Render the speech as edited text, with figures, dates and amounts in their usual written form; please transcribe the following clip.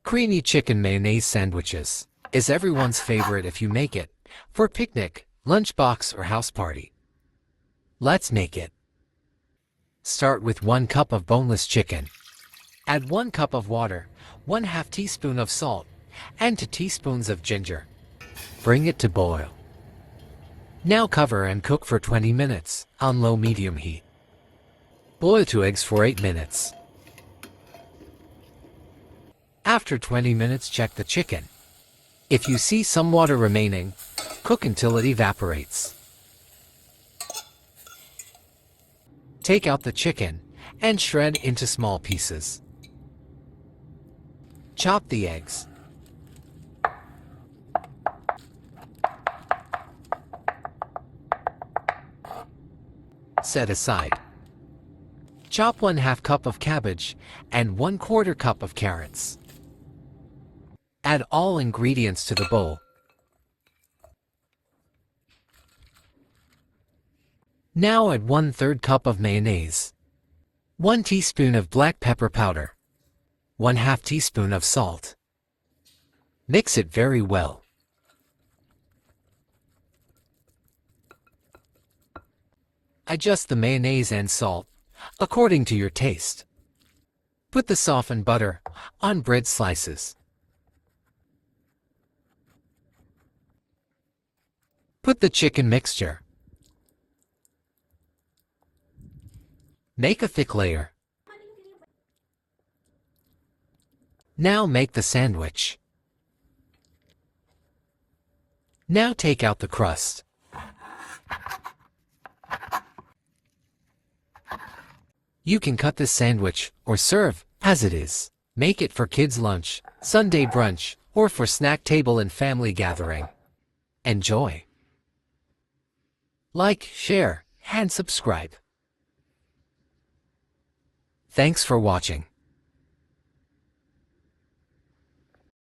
Creamy chicken mayonnaise sandwiches is everyone's favorite if you make it for picnic, lunchbox, or house party. Let's make it. Start with 1 cup of boneless chicken. Add 1 cup of water, 1/2 teaspoon of salt, and 2 teaspoons of ginger. Bring it to boil. Now cover and cook for 20 minutes on low-medium heat. Boil 2 eggs for 8 minutes. After 20 minutes, check the chicken. If you see some water remaining, cook until it evaporates. Take out the chicken and shred into small pieces. Chop the eggs. Set aside. Chop 1/2 cup of cabbage and 1/4 cup of carrots. Add all ingredients to the bowl. Now add 1/3 cup of mayonnaise, 1 teaspoon of black pepper powder, 1/2 teaspoon of salt. Mix it very well. Adjust the mayonnaise and salt according to your taste. Put the softened butter on bread slices. Put the chicken mixture. Make a thick layer. Now make the sandwich. Now take out the crust. You can cut this sandwich or serve as it is. Make it for kids' lunch, Sunday brunch, or for snack table and family gathering. Enjoy! Like, share, and subscribe. Thanks for watching.